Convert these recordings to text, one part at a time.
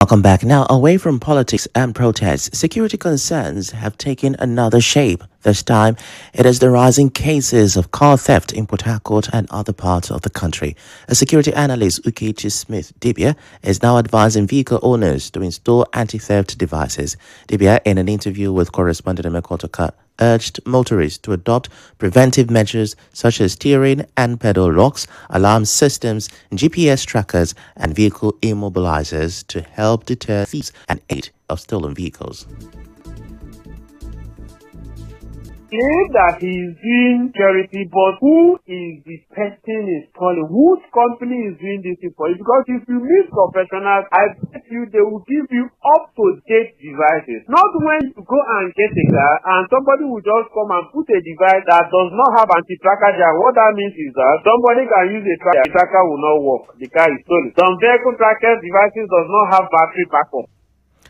Welcome back. Now, away from politics and protests, security concerns have taken another shape. This time, it is the rising cases of car theft in Port Harcourt and other parts of the country. A security analyst, Ukechi Smith Dibia, is now advising vehicle owners to install anti-theft devices. Dibia, in an interview with correspondent Emekotoka, urged motorists to adopt preventive measures such as steering and pedal locks, alarm systems, GPS trackers, and vehicle immobilizers to help deter thieves and aid of stolen vehicles. Claim that he is doing charity, but who is the person installing? Whose company is doing this thing for you? Because if you meet professionals, I bet you they will give you up-to-date devices. Not when you go and get a car and somebody will just come and put a device that does not have anti-tracker jar. What that means is that somebody can use a tracker, the tracker will not work. The car is stolen. Some vehicle tracker devices does not have battery backup.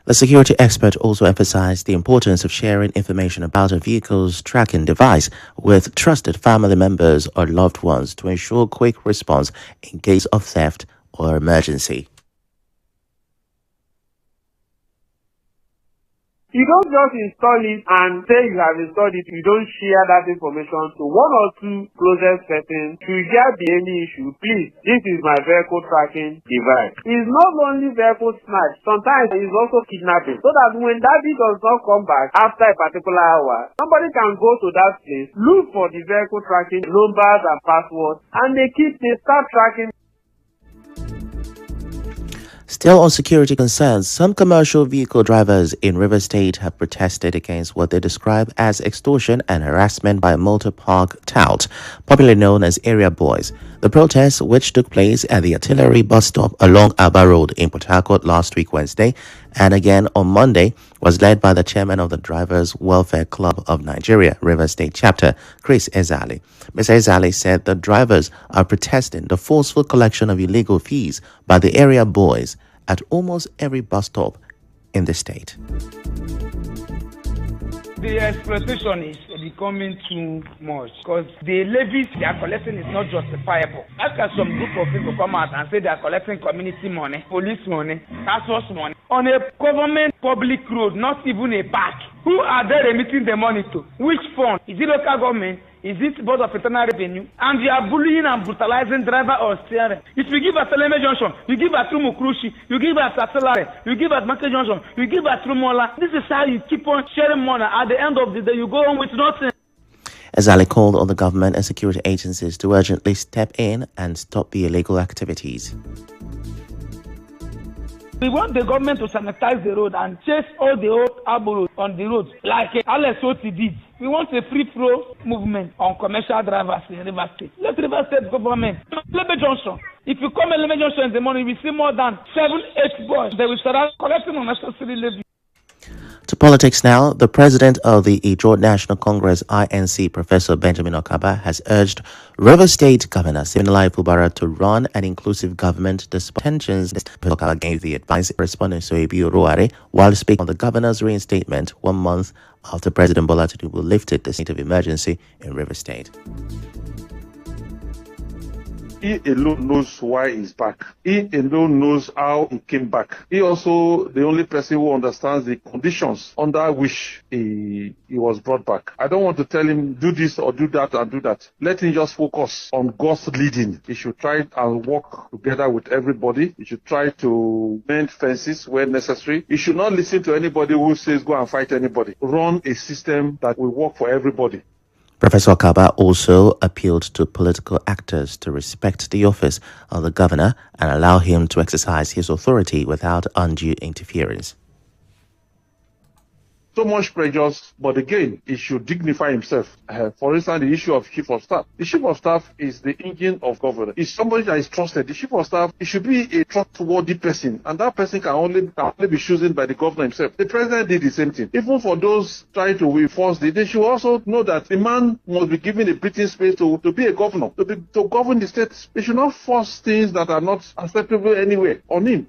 The security expert also emphasized the importance of sharing information about a vehicle's tracking device with trusted family members or loved ones to ensure quick response in case of theft or emergency. You don't just install it and say you have installed it, you don't share that information to one or two closest persons. Should there be any issue, please, this is my vehicle tracking device. It's not only vehicle snatch, sometimes it's also kidnapping. So that when that bit does not come back after a particular hour, somebody can go to that place, look for the vehicle tracking numbers and passwords, and they start tracking. Still on security concerns, some commercial vehicle drivers in River State have protested against what they describe as extortion and harassment by motor park tout, popularly known as area boys. The protest, which took place at the Artillery bus stop along Aba Road in Port Harcourt last week Wednesday and again on Monday, was led by the chairman of the Drivers Welfare Club of Nigeria, River State Chapter, Chris Ezali. Mr. Ezali said the drivers are protesting the forceful collection of illegal fees by the area boys at almost every bus stop in the state. The exploitation is becoming too much because the levies they are collecting is not justifiable. How can some group of people come out and say they are collecting community money, police money, tax force money on a government public road, not even a park? Who are they remitting the money to? Which fund? Is it local government? Is it Board of Internal Revenue? And you are bullying and brutalizing driver or steering. If you give at Eleme Junction, you give at Rumukrushi, you give at Satellite, you give at Market Junction, you give at Rumola. This is how you keep on sharing money. At the end of the day, you go on with nothing. Ezali called on the government and security agencies to urgently step in and stop the illegal activities. We want the government to sanitize the road and chase all the old arboros on the road like LSOT did. We want a free-flow movement on commercial drivers in River State. Let River State government, Eleme Junction. If you come Eleme Junction in the morning, we see more than 7-8 boys. They will start collecting unnecessary levy. To politics now, the president of the Ijaw National Congress, INC, Professor Benjamin Okaba, has urged River State Governor Siminalayi Fubara to run an inclusive government despite tensions. Okaba gave the advice responding to Ebi Oruare while speaking on the governor's reinstatement 1 month after President Bola Tinubu lifted the state of emergency in River State. He alone knows why he's back. He alone knows how he came back. He also the only person who understands the conditions under which he was brought back. I don't want to tell him do this or do that and do that. Let him just focus on God's leading. He should try and work together with everybody. He should try to mend fences where necessary. He should not listen to anybody who says go and fight anybody. Run a system that will work for everybody. Professor Okaba also appealed to political actors to respect the office of the governor and allow him to exercise his authority without undue interference. So much pressures, but again, he should dignify himself. For instance, the issue of chief of staff. The chief of staff is the engine of government. It's somebody that is trusted. The chief of staff, it should be a trustworthy person, and that person can only be chosen by the governor himself. The president did the same thing. Even for those trying to enforce they should also know that the man must be given a breathing space to be a governor, to govern the state. They should not force things that are not acceptable anywhere on him.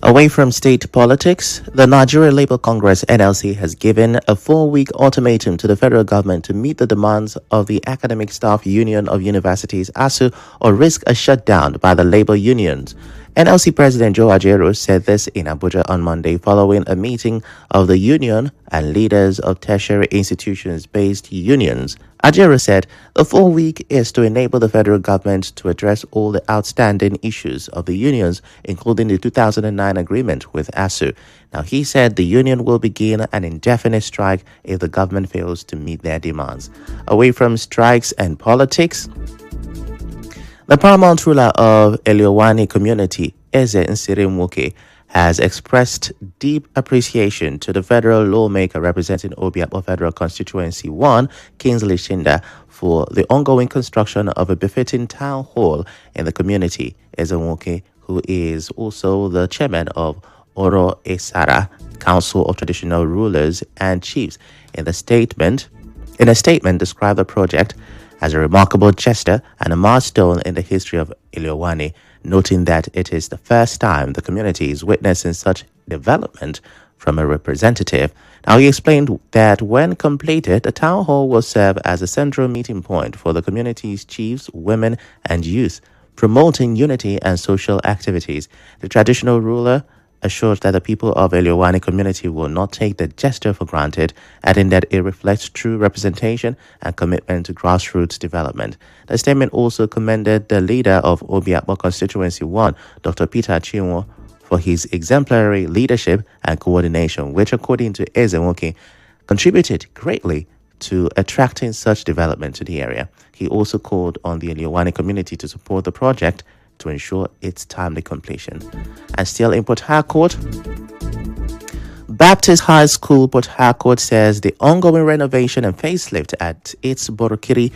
Away from state politics, the Nigeria Labour Congress (NLC) has given a 4-week ultimatum to the federal government to meet the demands of the Academic Staff Union of Universities (ASU) or risk a shutdown by the labor unions. NLC President Joe Ajaero said this in Abuja on Monday following a meeting of the union and leaders of tertiary institutions-based unions. Ajaero said the 4 week is to enable the federal government to address all the outstanding issues of the unions, including the 2009 agreement with ASU. Now, he said the union will begin an indefinite strike if the government fails to meet their demands. Away from strikes and politics, the paramount ruler of Eliowani community, Eze Nsirimwoke, has expressed deep appreciation to the federal lawmaker representing Obiakpo Federal Constituency 1, Kingsley Shinda, for the ongoing construction of a befitting town hall in the community. Eze Nwoke, who is also the chairman of Oro Esara, Council of Traditional Rulers and Chiefs, in a statement, described the project as a remarkable gesture and a milestone in the history of Eliowani, noting that it is the first time the community is witnessing such development from a representative. Now, he explained that when completed, the town hall will serve as a central meeting point for the community's chiefs, women, and youth, promoting unity and social activities. The traditional ruler assured that the people of Eliowani community will not take the gesture for granted, adding that it reflects true representation and commitment to grassroots development. The statement also commended the leader of Obiakpo Constituency 1, Dr. Peter Chinwo, for his exemplary leadership and coordination, which, according to Eze Nwoke, contributed greatly to attracting such development to the area. He also called on the Eliowani community to support the project to ensure its timely completion. And still in Port Harcourt, Baptist High School Port Harcourt says the ongoing renovation and facelift at its Borokiri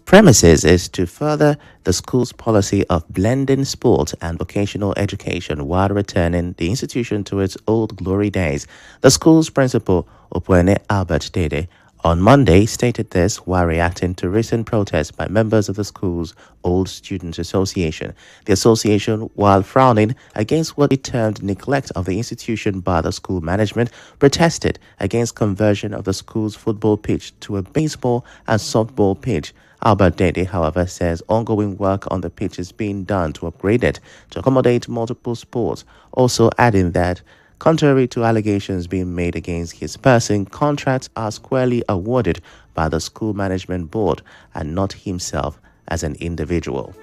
premises is to further the school's policy of blending sport and vocational education while returning the institution to its old glory days. The school's principal, Opwene Albert Dede, on Monday stated this while reacting to recent protests by members of the school's Old Students Association. The association, while frowning against what it termed neglect of the institution by the school management, protested against conversion of the school's football pitch to a baseball and softball pitch. Albert Dede, however, says ongoing work on the pitch is being done to upgrade it to accommodate multiple sports, also adding that contrary to allegations being made against his person, contracts are squarely awarded by the school management board and not himself as an individual.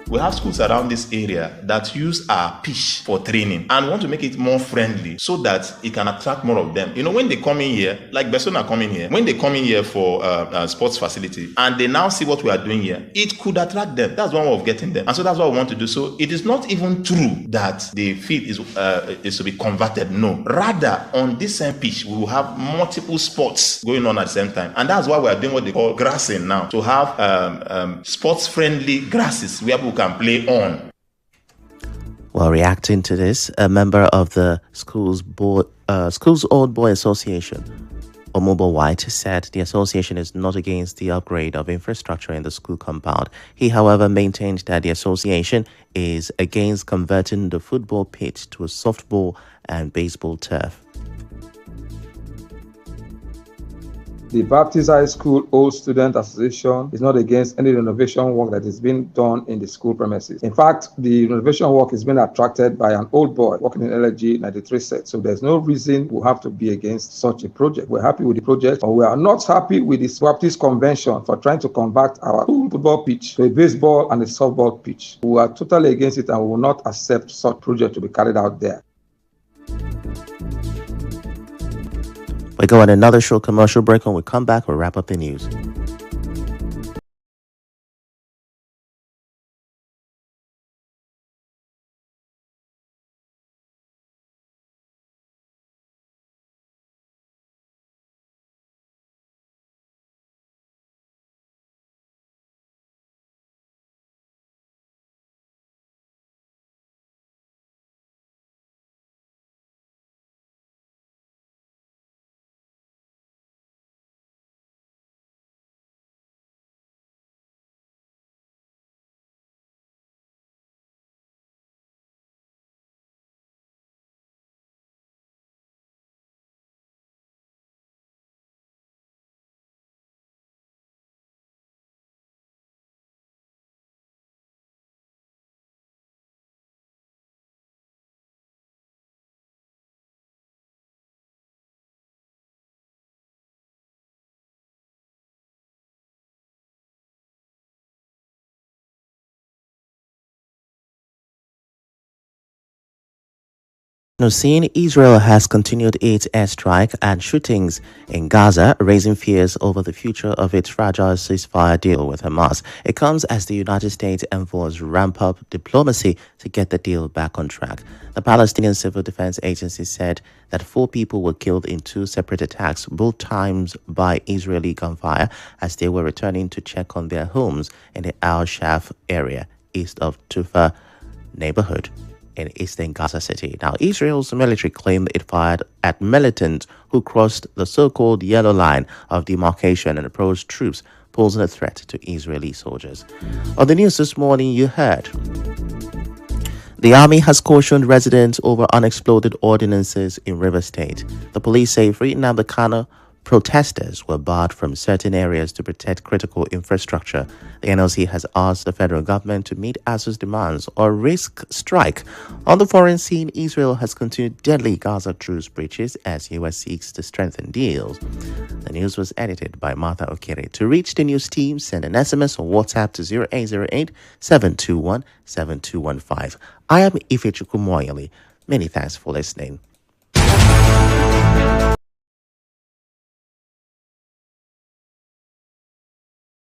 We have schools around this area that use our pitch for training and want to make it more friendly so that it can attract more of them. You know, when they come in here, like Besona coming here, when they come in here for sports facility and they now see what we are doing here, it could attract them. That's one way of getting them. And so that's what we want to do. So it is not even true that the field is to be converted. No. Rather, on this same pitch, we will have multiple sports going on at the same time. And that's why we are doing what they call grassing now, to have sports-friendly grasses where people can play on. While reacting to this, a member of the school's Old Boy Association, Omobo White, said the association is not against the upgrade of infrastructure in the school compound. He, however, maintained that the association is against converting the football pitch to a softball and baseball turf. The Baptist High School Old Student Association is not against any renovation work that is being done in the school premises. In fact, the renovation work is being attracted by an old boy working in LG 93 set. So there's no reason we have to be against such a project. We're happy with the project, but we are not happy with the Baptist Convention for trying to convert our football pitch to a baseball and a softball pitch. We are totally against it and we will not accept such project to be carried out there. We go on another short commercial break. When we come back, we'll wrap up the news. Now, seeing Israel has continued its airstrike and shootings in Gaza, raising fears over the future of its fragile ceasefire deal with Hamas. It comes as the United States envoys ramp up diplomacy to get the deal back on track. The Palestinian Civil Defense Agency said that 4 people were killed in 2 separate attacks, both times by Israeli gunfire, as they were returning to check on their homes in the Al-Shaf area, east of Tufa neighborhood in eastern Gaza City. Now, Israel's military claimed it fired at militants who crossed the so-called yellow line of demarcation and approached troops, posing a threat to Israeli soldiers. On the news this morning, you heard the army has cautioned residents over unexploded ordinances in River State. The police say Freedom Kano protesters were barred from certain areas to protect critical infrastructure. The NLC has asked the federal government to meet ASU's demands or risk strike. On the foreign scene, Israel has continued deadly Gaza truce breaches as U.S. seeks to strengthen deals. The news was edited by Martha Okere. To reach the news team, send an SMS or WhatsApp to 0808 721 7215. I am Ifechukwu Muonyili. Many thanks for listening.